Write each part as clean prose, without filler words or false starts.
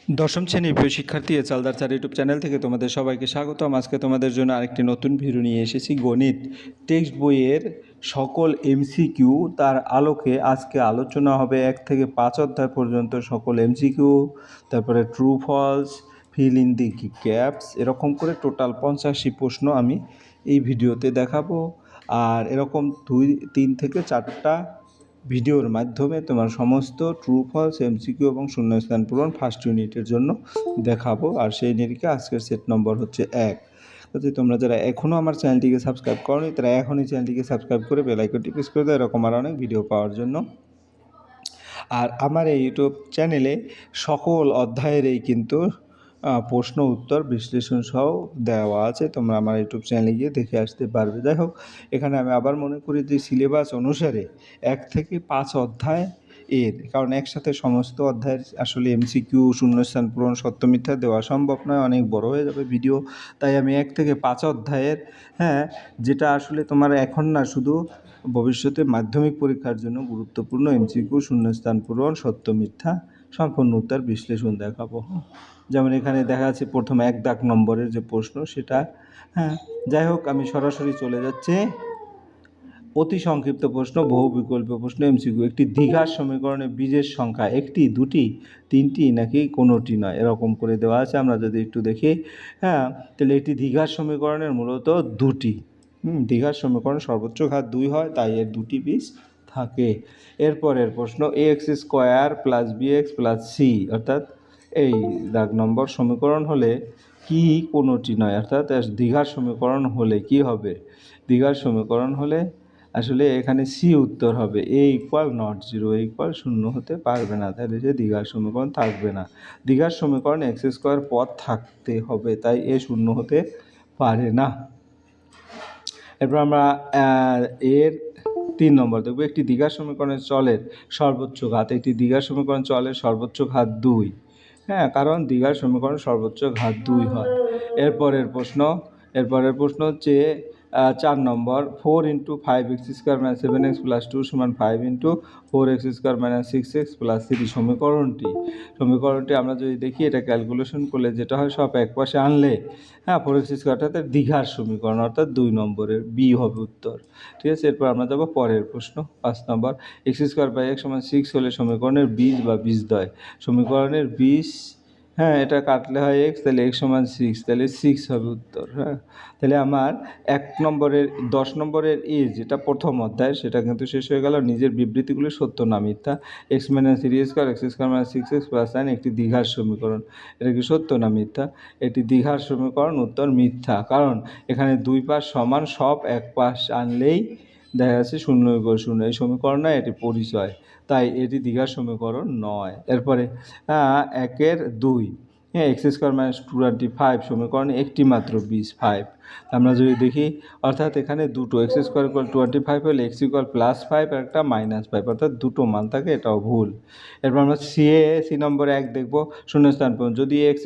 দশম শ্রেণীর প্রিয় শিক্ষার্থী চালদার চার ইউটিউব চ্যানেল থেকে তোমাদের সবাইকে স্বাগতম। আজকে তোমাদের জন্য আরেকটি নতুন ভিডিও নিয়ে এসেছি। গণিত টেক্সট বইয়ের সকল এমসিকিউ তার আলোকে আজকে আলোচনা হবে 1 থেকে 5 অধ্যায় পর্যন্ত সকল এমসিকিউ, তারপরে true false, fill in the gaps, এরকম করে টোটাল 85টি প্রশ্ন আমি এই ভিডিওতে দেখাবো। আর এরকম 3 থেকে 4টা ভিডিওর মাধ্যমে তোমার সমস্ত ট্রু ফলস, এমসিকিউ এবং শূন্যস্থান পূরণ ফার্স্ট ইউনিটের জন্য দেখাবো। আর সেই নিরিখে আজকের সেট নম্বর হচ্ছে 1। যদি তোমরা যারা এখনও আমার চ্যানেলটিকে সাবস্ক্রাইব করোনি তারা এখনই চ্যানেলটিকে সাবস্ক্রাইব করে বেল আইকনটি প্রেস করে দাও এরকম আর অনেক ভিডিও পাওয়ার জন্য। আর আমার এই ইউটিউব চ্যানেলে সকল অধ্যায়েরই কিন্তু প্রশ্ন উত্তর বিশ্লেষণ সহ দেওয়া আছে, তোমরা আমার ইউটিউব চ্যানেলে গিয়ে দেখে আসতে পারবে। যাই হোক, এখানে আমি আবার মনে করি যে সিলেবাস অনুসারে 1 থেকে 5 অধ্যায় কারণ একসাথে সমস্ত অধ্যায়ের আসলে এমসিকিউ, শূন্যস্থান পূরণ, সত্য মিথ্যা দেওয়া সম্ভব নয়, অনেক বড় হয়ে যাবে ভিডিও। তাই আমি 1 থেকে 5 অধ্যায়ের যেটা আসলে তোমার এখন না, শুধু ভবিষ্যতে মাধ্যমিক পরীক্ষার জন্য গুরুত্বপূর্ণ এমসিকিউ, শূন্যস্থান পূরণ, সত্য মিথ্যা, সম্পূর্ণ উত্তর বিশ্লেষণ দেখাবো। যেমন এখানে দেখা যাচ্ছে প্রথম 1 দাগ নম্বরের যে প্রশ্ন সেটা। যাই হোক, আমি সরাসরি চলে যাচ্ছি। অতি সংক্ষিপ্ত প্রশ্ন, বহু বিকল্প প্রশ্ন, এমসিকিউ। একটি দ্বিঘাত সমীকরণে বীজের সংখ্যা 1টি, 2টি, 3টি নাকি কোনোটি নয়, এরকম করে দেওয়া আছে। আমরা যদি একটু দেখি, তাহলে একটি দ্বিঘাত সমীকরণের মূলত 2টি। দ্বিঘাত সমীকরণ সর্বোচ্চ ঘাত 2 হয়, তাই এর 2টি বীজ থাকে। এরপরের প্রশ্ন, ax² + bx + c অর্থাৎ এই দাগ নম্বর সমীকরণ হলে কি কোনোটি নয়, অর্থাৎ দ্বিঘাত সমীকরণ হলে কি হবে? দ্বিঘাত সমীকরণ হলে আসলে এখানে সি উত্তর হবে। a=0, a=0 হতে পারবে না, তাহলে যে দ্বিঘাত সমীকরণ থাকবে না। দ্বিঘাত সমীকরণে x² পদ থাকতে হবে, তাই এ 0 হতে পারে না। এরপর আমরা এর 3 নম্বর দেখব। একটি দ্বিঘাত সমীকরণের চলের সর্বোচ্চ ঘাত, একটি দ্বিঘাত সমীকরণ চলের সর্বোচ্চ ঘাত 2। কারণ দ্বিঘাত সমীকরণ সর্বোচ্চ ঘাত 2 হয়। এরপরের প্রশ্ন হচ্ছে 4 নম্বর। 4 × 5x² - 7x + 2 = 5 × 4x² - 6x + 3 সমীকরণটি আমরা যদি দেখি, এটা ক্যালকুলেশন করলে যেটা হয়, সব এক পাশে আনলে 4x² অর্থাৎ দ্বিঘাত সমীকরণ, অর্থাৎ 2 নম্বরের বি হবে উত্তর। ঠিক আছে, এরপর আমরা যাব পরের প্রশ্ন 5 নম্বর। x² = 6 হলে সমীকরণের বীজ বা বীজদ্বয়। সমীকরণের বীজ, এটা কাটলে হয় x, তাহলে x = 6, তাহলে 6 হবে উত্তর। তাহলে আমার 1 নম্বরের 10 নম্বরের যেটা প্রথম অধ্যায় সেটা কিন্তু শেষ হয়ে গেল। নিজের বিবৃতিগুলি সত্য না মিথ্যা। x - 3² x² - 6x + 9 একটি দ্বিঘাত সমীকরণ, এটা কি সত্য না মিথ্যা? একটি দ্বিঘাত সমীকরণ, উত্তর মিথ্যা। কারণ এখানে 2 পাশ সমান, সব এক পাশ আনলেই দেখা যাচ্ছে 0 = 0। এই সমীকরণ নয়, এটি পরিচয়, তাই এটি দ্বিঘাত সমীকরণ নয়। এরপরে 1/2 x² - 25 সমীকরণে একটি মাত্র বীজ 5। আমরা যদি দেখি, অর্থাৎ এখানে দুটো x² = 25 হলে x +5 আর একটা -5, অর্থাৎ দুটো মান থাকে, এটাও ভুল। এরপর আমরা সি নম্বরে 1 দেখব। শূন্যস্থান পূরণ। যদি x²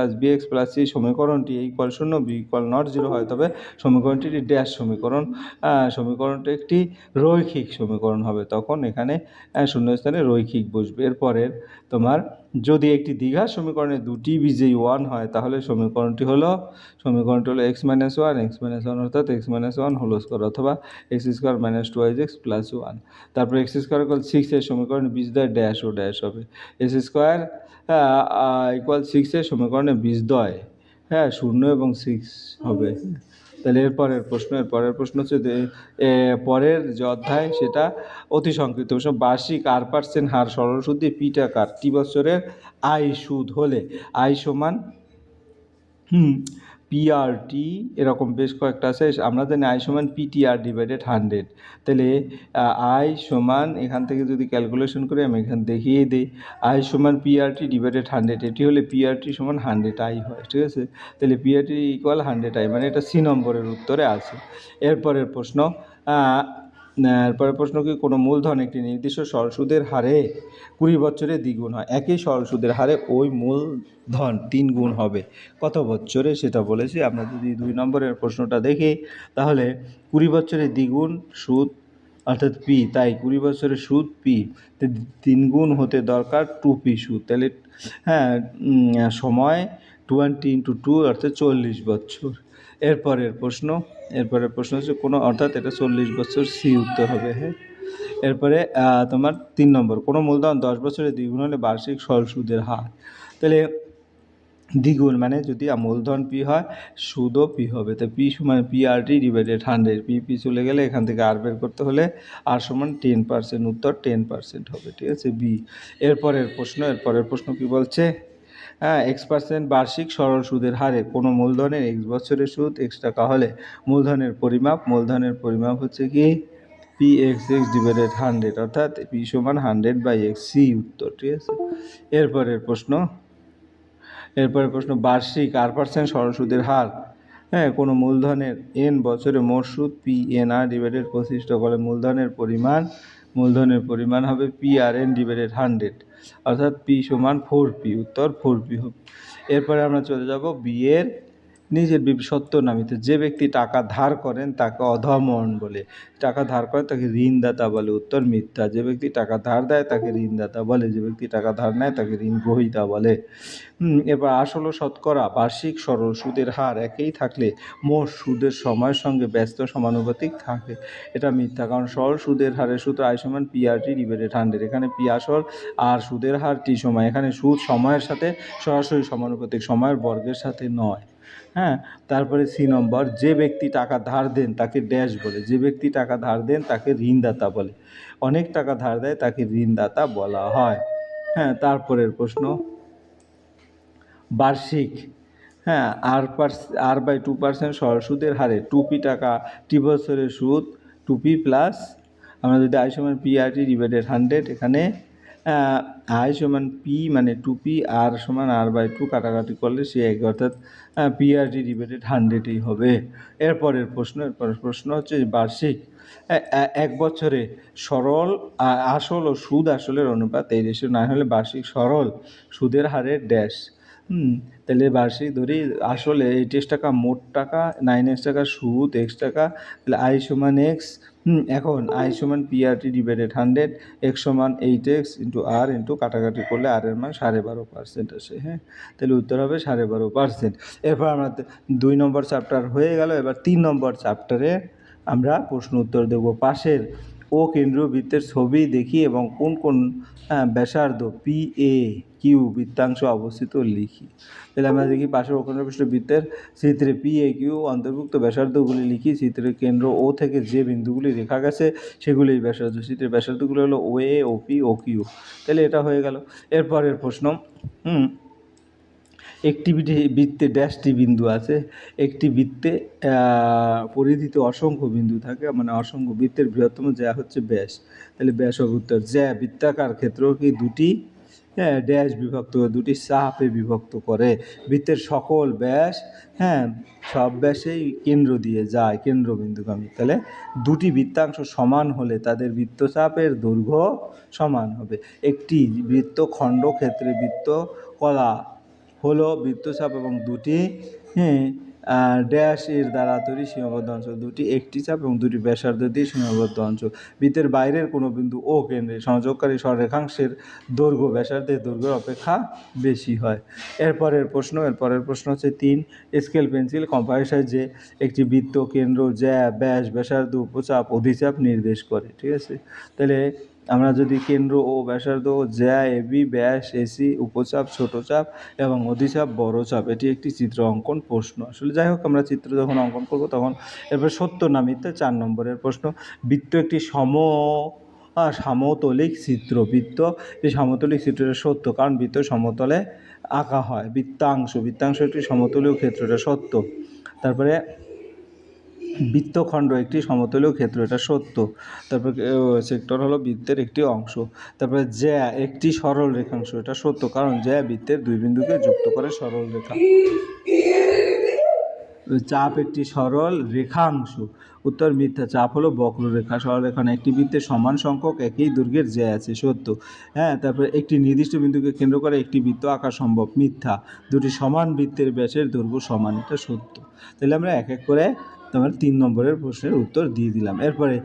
+ bx + c সমীকরণটি a=0 b=0 হয়, তবে সমীকরণটি ড্যাশ সমীকরণ। সমীকরণটি একটি রৈখিক সমীকরণ হবে, তখন এখানে শূন্যস্থানে রৈখিক বসবে। এরপরের তোমার, যদি একটি দ্বিঘাত সমীকরণে 2টি বীজই 1 হয়, তাহলে সমীকরণটি হলো x - 1 x - 1 অর্থাৎ x - 1 হোল স্কয়ার, অথবা x² - 2x + 1। তারপর x² = 6 এর সমীকরণে বীজদ্বয় ড্যাশ ও ড্যাশ হবে। x² = 6 এর সমীকরণে বীজদ্বয় 0 এবং 6 হবে। তাহলে এরপরের প্রশ্ন হচ্ছে যে পরের যে অধ্যায় সেটা অতি সংক্ষিপ্ত। বার্ষিক r% হার সরল সুদে p টাকার টি বছরের আয় সুদ হলে আয় সমান পিআরটি, এরকম বেশ কয়েকটা আছে। আমরা জানি আয় সমান PTR / 100। তাহলে আয় সমান, এখান থেকে যদি ক্যালকুলেশন করি, আমি এখানে দেখিয়ে দিই, আয় সমান PRT / 100। এটি হলে PRT সমান 100i হয়। ঠিক আছে, তাহলে PRT = 100i, মানে এটা সি নম্বরের উত্তরে আছে। এরপরের প্রশ্ন কি, কোনো মূলধন একটি নির্দিষ্ট সরল সুদের হারে 20 বছরে দ্বিগুণ হয়। একই সরল সুদের হারে ওই মূলধন 3 গুণ হবে কত বছরে, সেটা বলেছি। আমরা যদি 2 নম্বরের প্রশ্নটা দেখি, তাহলে 20 বছরে দ্বিগুণ সুদ অর্থাৎ পি, তাই 20 বছরের সুদ পি, 3 গুণ হতে দরকার 2p সুদ, তাহলে হ্যাঁ সময় 20 × 2 অর্থাৎ 40 বছর। এরপরের প্রশ্ন হচ্ছে কোনো, অর্থাৎ এটা 40 বছর, সি উত্তর হবে। হ্যাঁ, এরপরে তোমার 3 নম্বর, কোনো মূলধন 10 বছরে দ্বিগুণ হলে বার্ষিক সরল সুদের হার। তাহলে দ্বিগুণ মানে যদি মূলধন পি হয় সুদও পি হবে, তো পি সমান PRT ডিভাইডেড 100, পি চলে গেলে এখান থেকে আর বের করতে হলে আর সমান 10%, উত্তর 10% হবে, ঠিক আছে, বি। এরপরের প্রশ্ন কি বলছে, X% বার্ষিক সরল সুদের হারে কোনো মূলধনের X বছরের সুদ X টাকা হলে মূলধনের পরিমাপ হচ্ছে কি PXX ডিভাইডেড 100, অর্থাৎ পি সমান 100/X, সি উত্তর, ঠিক আছে। এরপরের প্রশ্ন বার্ষিক R% সরল সুদের হার, কোনো মূলধনের N বছরে মোট সুদ PNR ডিভাইডেড 25 টাকা হলে মূলধনের পরিমাণ হবে PRN ডিভাইডেড 100, অর্থাৎ পি সমান 4p, উত্তর 4p হবে। এরপরে আমরা চলে যাব বিয়ের নিজের সত্য নামিতে, যে ব্যক্তি টাকা ধার করেন তাকে অধমন বলে, টাকা ধার করেন তাকে ঋণদাতা বলে, উত্তর মিথ্যা। যে ব্যক্তি টাকা ধার দেয় তাকে ঋণদাতা বলে, যে ব্যক্তি টাকা ধার নেয় তাকে ঋণ গ্রহীতা বলে। এবার আসল ও শতকরা বার্ষিক সরল সুদের হার একই থাকলে মোট সুদের সময়ের সঙ্গে ব্যস্ত সমানুপাতিক থাকে, এটা মিথ্যা, কারণ সরল সুদের হারের সূত্র I = PRT ডিভাইডেড 100, এখানে পি আসল আর সুদের হার টি সময়, এখানে সুদ সময়ের সাথে সরাসরি সমানুপাতিক, সময়ের বর্গের সাথে নয়। হ্যাঁ, তারপরে সি নম্বর, যে ব্যক্তি টাকা ধার দেন তাকে ড্যাশ বলে, যে ব্যক্তি টাকা ধার দেন তাকে ঋণদাতা বলে, অনেক টাকা ধার দেয় তাকে ঋণদাতা বলা হয়। হ্যাঁ, তারপরের প্রশ্ন বার্ষিক R/2% সরল সুদের হারে 2p টাকা টি বছরের সুদ 2p প্লাস, আমরা যদি I = PRT ডিভাইডেড 100, এখানে I = P মানে 2p, R = R/2, কাটাকাটি করলে সে এক, অর্থাৎ PRT ডিভাইডেড 100ই হবে। এরপরের প্রশ্ন হচ্ছে বার্ষিক 1 বছরে সরল আসল ও সুদ আসলের অনুপাত এই রেশিও 9 হলে বার্ষিক সরল সুদের হারের ড্যাশ। তাহলে বার্ষিক ধরি, আসলে 80 টাকা মোট টাকা, 9x টাকা সুদ, x টাকা, তাহলে I = X। এখন I = PRT divided 100, X = 8x × R কাটাকাটি করলে R এর মান 12.5% আসে। হ্যাঁ, তাহলে উত্তর হবে 12.5%। এরপর আমরা 2 নম্বর চ্যাপ্টার হয়ে গেল। এবার 3 নম্বর চ্যাপ্টারে আমরা প্রশ্ন উত্তর দেব। পাশের ও কেন্দ্রীয় বৃত্তের ছবি দেখি এবং কোন কোন ব্যাসার্ধ PAQ বৃত্তাংশ অবস্থিত লিখি। তাহলে আমরা দেখি পাশের ও কেন্দ্রবিষ্ট বৃত্তের চিত্রে PAQ অন্তর্ভুক্ত ব্যাসার্ধগুলি লিখি। চিত্রের কেন্দ্র ও থেকে যে বিন্দুগুলি রেখা গেছে সেগুলি ব্যাসার্ধ। চিত্রের ব্যাসার্ধগুলি হলো OA, OP, OQ। তাহলে এটা হয়ে গেল। এরপরের প্রশ্ন, একটি বৃত্তে ড্যাশটি বিন্দু আছে, একটি বৃত্তে পরিধিতে অসংখ্য বিন্দু থাকে, মানে অসংখ্য, বৃত্তের বৃহত্তম জ্যা হচ্ছে ব্যাস, তাহলে ব্যাস হবে উত্তর। জ্যা বৃত্তাকার ক্ষেত্র কি দুটি ড্যাশ বিভক্ত, দুটি চাপে বিভক্ত করে। বৃত্তের সকল ব্যাস সব ব্যাসেই কেন্দ্র দিয়ে যায়, কেন্দ্রবিন্দুগামী। তাহলে দুটি বৃত্তাংশ সমান হলে তাদের বৃত্তচাপের দৈর্ঘ্য সমান হবে। একটি বৃত্তখণ্ড ক্ষেত্রে বৃত্তকলা হলো বৃত্তচাপ এবং দুটি ড্যাশ এর দ্বারা তৈরি সীমাবদ্ধ অঞ্চল, দুটি একটি চাপ এবং দুটি ব্যাসার্ধ দিয়ে সীমাবদ্ধ অঞ্চল। বৃত্তের বাইরের কোনো বিন্দু ও কেন্দ্রে সংযোগকারী সরলরেখাংশের দৈর্ঘ্য ব্যাসার্ধের দৈর্ঘ্যের অপেক্ষা বেশি হয়। এরপরের প্রশ্ন হচ্ছে 3, স্কেল পেন্সিল কম্পাসের সাহায্যে একটি বৃত্ত কেন্দ্র, জ্যা, ব্যাস, ব্যাসার্ধ, উপচাপ, অধিচাপ নির্দেশ করে, ঠিক আছে। তাহলে আমরা যদি কেন্দ্র ও ব্যাসার্ধ, জ্যা AB, ব্যাস AC, উপচাপ ছোট চাপ এবং অধিচাপ বড় চাপ, এটি একটি চিত্র অঙ্কন প্রশ্ন। আসলে যাই হোক, আমরা চিত্র যখন অঙ্কন করব তখন এরপর সত্য না মিথ্যা 4 নম্বরের প্রশ্ন। বৃত্ত একটি সমতলিক চিত্র, এই সমতলিক চিত্রটা সত্য, কারণ বৃত্ত সমতলে আঁকা হয়। বৃত্তাংশ একটি সমতলীয় ক্ষেত্র, এটা সত্য। তারপরে বৃত্তখণ্ড একটি সমতলীয় ক্ষেত্র, এটা সত্য। তারপরে সেক্টর হলো বৃত্তের একটি অংশ। তারপরে জ্যা একটি সরল রেখাংশ, এটা সত্য, কারণ জ্যা বৃত্তের দুই বিন্দুকে যুক্ত করে সরল রেখা। চাপ একটি সরল রেখাংশ, উত্তর মিথ্যা, চাপ হলো বক্ররেখা, সরলরেখা না। একটি বৃত্তের সমান সংখ্যক একই দৈর্ঘ্যের জ্যা আছে, সত্য। তারপরে একটি নির্দিষ্ট বিন্দুকে কেন্দ্র করে একটি বৃত্ত আঁকা সম্ভব, মিথ্যা। দুটি সমান বৃত্তের ব্যাসের দৈর্ঘ্য সমান, এটা সত্য। তাহলে আমরা এক এক করে তোমার 3 নম্বরের প্রশ্নের উত্তর দিয়ে দিলাম। এরপরে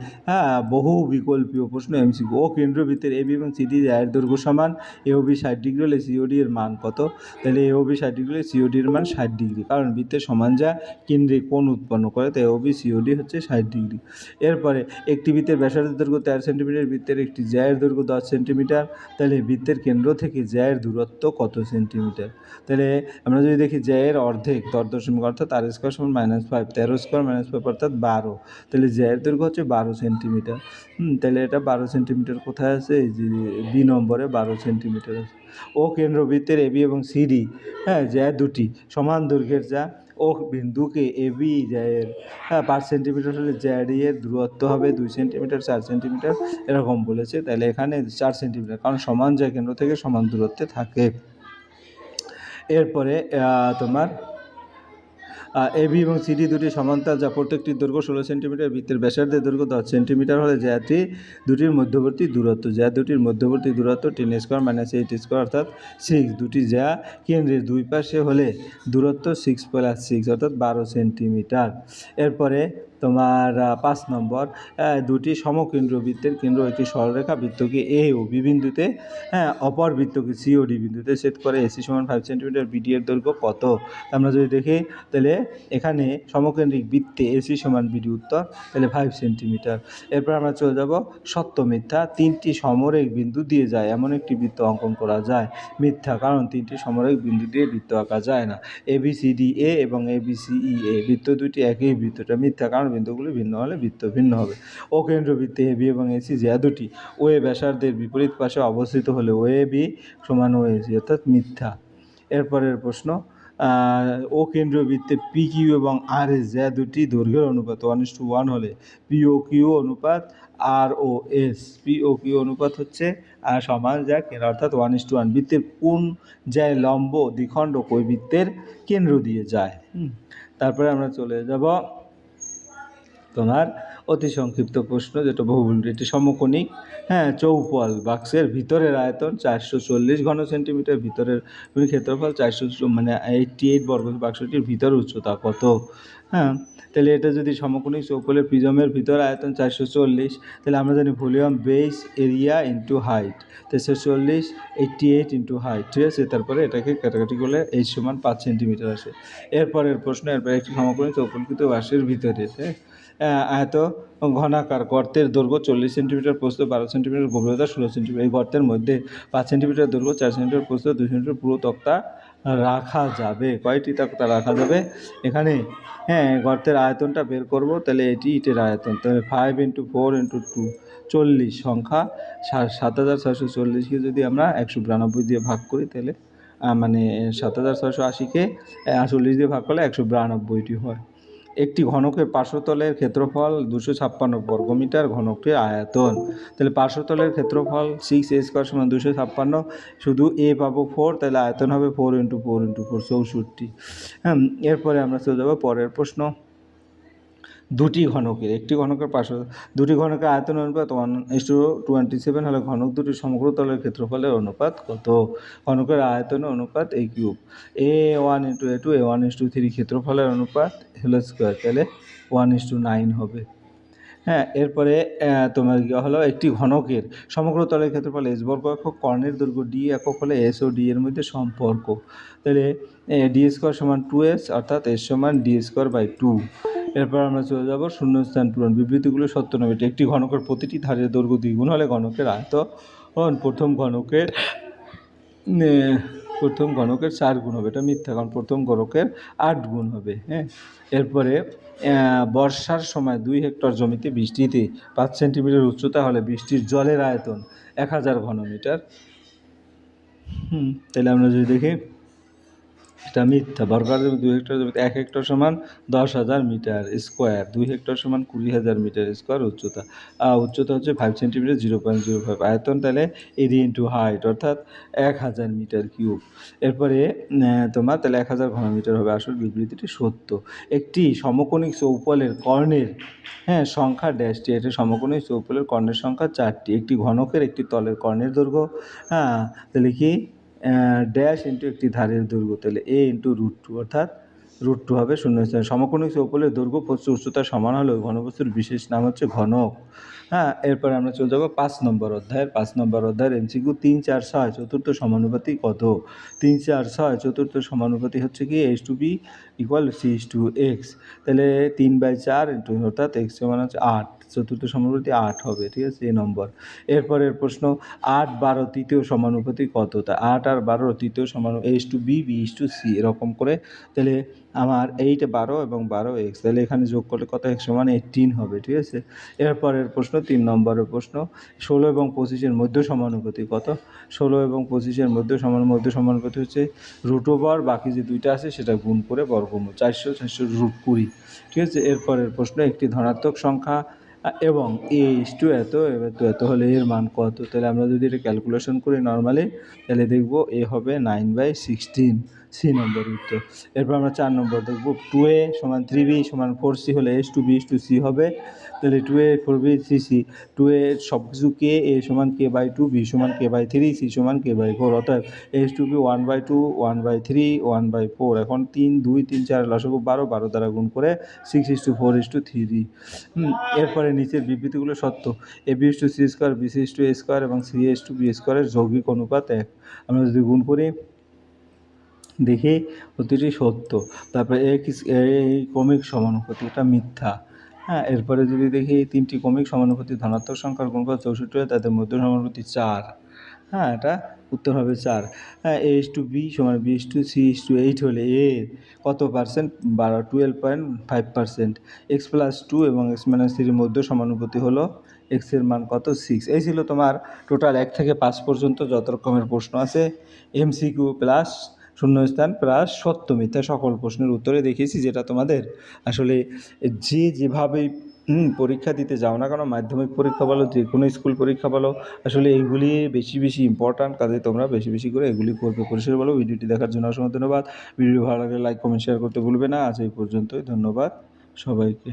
বহু বিকল্পীয় প্রশ্ন এমসিকিউ। ও কেন্দ্রবৃত্তের এবি এবং সিডি এর দৈর্ঘ্য সমান, এওবি 60 ডিগ্রি হলে সিওডি এর মান কত? তাহলে এওবি 60 ডিগ্রি হলে সিওডি এর মান 60 ডিগ্রি, কারণ বৃত্তের সমান যা কেন্দ্রে কোণ উৎপন্ন করে, তো এওবি সিওডি হচ্ছে 60 ডিগ্রি। এরপরে একটি বৃত্তের ব্যাসার্ধের দৈর্ঘ্য 13 সেন্টিমিটার, বৃত্তের একটি জ্যায়ের দৈর্ঘ্য 10 সেন্টিমিটার, তাহলে বৃত্তের কেন্দ্র থেকে জ্যায়ের দূরত্ব কত সেন্টিমিটার? তাহলে আমরা যদি দেখি জ্যায়ের অর্ধেক 10 অর্থাৎ আর স্কোয়ার সমান -5, 13 স্কোয়ার -5 অর্থাৎ 12, তাহলে জ্যায়ের দৈর্ঘ্য হচ্ছে 12 সেন্টিমিটার। তাহলে এটা 12 সেন্টিমিটার কোথায় আছে? এই যে বি নম্বরে 12 সেন্টিমিটার আছে। ও কেন্দ্রবৃত্তের এবি এবং সিডি জ্যা দুটি সমান দৈর্ঘ্যের, যা ও বিন্দুকে এবি জ্যায়ের 5 সেন্টিমিটার হলে জ্যাডি এর দূরত্ব হবে 2 সেন্টিমিটার, 4 সেন্টিমিটার এরকম বলেছে। তাহলে এখানে 4 সেন্টিমিটার, কারণ সমান জ্যা কেন্দ্র থেকে সমান দূরত্বে থাকে। এরপরে তোমার এবি এবং সিডি দুটি সমান্তরাল, যা প্রত্যেকটির দৈর্ঘ্য 16 সেন্টিমিটার, বৃত্তের ব্যাসার্ধের দৈর্ঘ্য 10 সেন্টিমিটার হলে জ্যাটি দুটির মধ্যবর্তী দূরত্ব, জ্যা দুটির মধ্যবর্তী দূরত্ব 10 স্কোয়ার -8 স্কোয়ার অর্থাৎ 6, দুটি জ্যা কেন্দ্রের দুই পাশে হলে দূরত্ব 6 + 6 অর্থাৎ 12 সেন্টিমিটার। এরপরে তোমার 5 নম্বর, দুটি সমকেন্দ্র বৃত্তের কেন্দ্র একটি সরলরেখা বৃত্তকে এ ও বি বিন্দুতে অপর বৃত্তকে সি ও ডি বিন্দুতে ছেদ করে। এসি সমান 5 সেন্টিমিটার, বিডি এর দৈর্ঘ্য কত? আমরা যদি দেখি তাহলে এখানে সমকেন্দ্রিক বৃত্তে এসি সমান বিডি, উত্তর তাহলে 5 সেন্টিমিটার। এরপর আমরা চলে যাব সত্য মিথ্যা। 3টি সমরেখ বিন্দু দিয়ে যায় এমন একটি বৃত্ত অঙ্কন করা যায়। মিথ্যা, কারণ 3টি সমরেখ বিন্দু দিয়ে বৃত্ত আঁকা যায় না। এবিসিডি এ এবং এবিসিই এ বৃত্ত দুটি একই বৃত্তটা মিথ্যা, কারণ বিন্দুগুলি ভিন্ন হলে বৃত্ত ভিন্ন হবে। ও কেন্দ্রবৃত্তে এবি এবং এসি জ্যা দুটি ওএ ব্যাসার্ধের বিপরীত পাশে অবস্থিত হলে ওএ বি সমান ওএসি অর্থাৎ মিথ্যা। এরপরের প্রশ্ন, ও কেন্দ্রীয় বৃত্তে পি কিউ এবং আর এস জ্যা দুটি দৈর্ঘ্যের অনুপাত 1:1 হলে পিও কিউ অনুপাত আর ও এস, পিও কিউ অনুপাত হচ্ছে সমান যা অর্থাৎ 1:1। বৃত্তের কোন জ্যায় লম্ব দ্বিখণ্ডক ওই বৃত্তের কেন্দ্র দিয়ে যায়। তারপরে আমরা চলে যাব তোমার অতি সংক্ষিপ্ত প্রশ্ন, যেটা বহুমূল্য। এটি সমকোণিক চৌপল বাক্সের ভিতরের আয়তন 440 ঘন সেন্টিমিটার, ভিতরের ক্ষেত্রফল 88 বর্গ, বাক্সটির ভিতরের উচ্চতা কত? তাহলে এটা যদি সমকোণিক চৌপলের প্রিজমের ভিতর আয়তন 440, তাহলে আমরা জানি volume base area into height, 440 88 into height, ঠিক আছে। তারপরে এটাকে কাটাকাটি করলে এইচ সমান 5 সেন্টিমিটার আসে। এরপরের প্রশ্ন, এরপরে একটি সমকোণিক চৌপলকৃত বাক্সের ভিতরে আয়ত ঘনাকার গর্তের দৈর্ঘ্য 40 সেন্টিমিটার, প্রস্থ 12 সেন্টিমিটার, গভীরতা 16 সেন্টিমিটার। এই গর্তের মধ্যে 5 সেন্টিমিটার দৈর্ঘ্য, 4 সেন্টিমিটার প্রস্থ, 2 সেন্টিমিটার পুরো তক্তা রাখা যাবে। কয়টি তক্তা রাখা যাবে? এখানে গর্তের আয়তনটা বের করব, তাহলে এটি ইটের আয়তন, তাহলে 5 × 4 × 2 40 সংখ্যা 7640কে যদি আমরা 192 দিয়ে ভাগ করি, তাহলে 7680কে 40 দিয়ে ভাগ করলে 192টি হয়। একটি ঘনকের পার্শ্বতলের ক্ষেত্রফল 256 বর্গমিটার, ঘনকটির আয়তন, তাহলে পার্শ্বতলের ক্ষেত্রফল 6a² সমান 256, শুধু এ পাবো 4, তাহলে আয়তন হবে 4 × 4 × 4 64। এরপরে আমরা চলে যাবো পরের প্রশ্ন। দুটি ঘনকের আয়তন অনুপাত 1:27 হলে ঘনক দুটির সমগ্র তলের ক্ষেত্রফলের অনুপাত কত? ঘনকের আয়তনের অনুপাত a cube, a1 × a2 a1:3 ক্ষেত্রফলের অনুপাত হোল স্কোয়ার, তাহলে 1:9 হবে। এরপরে তোমার হলো একটি ঘনকের সমগ্র তলের ক্ষেত্রফল এস বর্গ একক, কর্ণের দৈর্ঘ্য ডি একক হলে এস ও ডি এর মধ্যে সম্পর্ক, তাহলে d² সমান 2s অর্থাৎ s সমান d²/2। এরপর আমরা চলে যাব শূন্যস্থান পূরণ। বিবৃতিগুলো সত্য নয়। একটি ঘনকের প্রতিটি ধারের দৈর্ঘ্য দ্বিগুণ হলে ঘনকের আয়তন প্রথম ঘনকের 4 গুণ হবে, এটা মিথ্যা, কারণ প্রথম ঘনকের 8 গুণ হবে। এরপরে বর্ষার সময় 2 হেক্টর জমিতে বৃষ্টিতে 5 সেন্টিমিটার উচ্চতা হলে বৃষ্টির জলের আয়তন 1000 ঘনমিটার। তাহলে আমরা যদি দেখি এটা মিথ্যা। বর্ষার জমি 2 হেক্টর জমিতে 1 হেক্টর সমান 10,000 মিটার স্কোয়ার, 2 হেক্টর সমান 20,000 মিটার স্কোয়ার উচ্চতা। উচ্চতা হচ্ছে 5 সেন্টিমিটার 0.05, আয়তন তাহলে এরিয়া ইন্টু হাইট অর্থাৎ 1000 মিটার কিউব। এরপরে তোমার তাহলে 1000 ঘনমিটার হবে। আসল বিবৃতিটি সত্য। একটি সমকোণিক চৌপলের কর্ণের সংখ্যা ড্যাশটি, এটা সমকোণিক চৌপলের কর্ণের সংখ্যা 4টি। একটি ঘনকের একটি তলের কর্ণের দৈর্ঘ্য তাহলে কি ড্যাশ ইন্টু একটি ধারের দৈর্ঘ্য, তাহলে a × √2 অর্থাৎ √2 হবে শূন্যস্থান। সমকোণী চৌকোণের দৈর্ঘ্য প্রস্থ উচ্চতার সমান হলেও ঘনবস্তুর বিশেষ নাম হচ্ছে ঘনক। হ্যাঁ, এরপরে আমরা চলে যাব 5 নম্বর অধ্যায়ের 5 নম্বর অধ্যায়ের এমসিকিউ 3, 4, 6 চতুর্থ সমানুপাতি কত? 3, 4, 6 চতুর্থ সমানুপাতি হচ্ছে কি h/b = c/x। তাহলে 3/4 অর্থাৎ x সমান হচ্ছে 8, চতুর্থ সমানুপাতি 8 হবে, ঠিক আছে, এই নম্বর। এরপরের প্রশ্ন 8, 12 তৃতীয় সমানুপাতি কত? তা 8 আর 12 তৃতীয় সমানু h/b b/c এরকম করে। তাহলে আমার 8, 12 এবং 12x, তাহলে এখানে যোগ করলে কত? x সমান 18 হবে, ঠিক আছে। এরপরের প্রশ্ন 3 নম্বরের প্রশ্ন 16 এবং 25-এর মধ্য সমানুপাতি কত? 16 এবং 25-এর মধ্য সমানুপাতি হচ্ছে √, বাকি যে দুইটা আছে সেটা গুণ করে বর্গমূল 400 √20, ঠিক আছে। এরপরের প্রশ্ন একটি ধনাত্মক সংখ্যা এবং এত এত হলে এর মান কত? তাহলে আমরা যদি এটা ক্যালকুলেশন করি নর্মালি, তাহলে দেখব এ হবে 9/16, সি নম্বর উত্তর। এরপর আমরা 4 নম্বর দেখব 2a = 3b = 4c হলে h/b/c হবে। তাহলে 2a 4b 3c, 2a সব কিছু k, a = k/2, b = k/3, c = k/4, অতএব h/b 1/2, 1/3, 1/4। এখন 3, 2, 3, 4 লসাগু 12, 12 দ্বারা গুণ করে 6:4:3। এরপরে নিচের বিবৃতিগুলো সত্য। ab/c², bc/a² এবং c/b² এর যৌগিক অনুপাত 1। আমরা যদি গুণ করি দেখি প্রতিটি সত্য। তারপরে এই ক্রমিক সমানুপাতি এটা মিথ্যা। হ্যাঁ, এরপরে যদি দেখি 3টি ক্রমিক সমানুপাতি ধনাত্মক সংখ্যার গুণফল 64 হয়, তাদের মধ্য সমানুপাতি 4। হ্যাঁ, এটা উত্তর হবে 4। হ্যাঁ, a/b = b/c/8 হলে এ কত পার্সেন্ট? 12.5%। x+2 এবং x-3 মধ্য সমানুপাতি হলো x এর মান কত? 6। এই ছিল তোমার টোটাল 1 থেকে 5 পর্যন্ত যত রকমের প্রশ্ন আছে, এমসিকিউ প্লাস শূন্যস্থান প্লাস সত্য মিথ্যা সকল প্রশ্নের উত্তরে দেখিয়েছি, যেটা তোমাদের আসলে যেভাবেই পরীক্ষা দিতে যাও না কেন, মাধ্যমিক পরীক্ষা বলো, যে কোনো স্কুল পরীক্ষা বলো, আসলে এইগুলি বেশি বেশি ইম্পর্ট্যান্ট, কাজে তোমরা বেশি বেশি করে এগুলি করবে। পরিষ্কার বলো। ভিডিওটি দেখার জন্য অসংখ্য ধন্যবাদ। ভিডিও ভালো লাগলে লাইক, কমেন্ট, শেয়ার করতে ভুলবে না। আজ এই পর্যন্তই। ধন্যবাদ সবাইকে।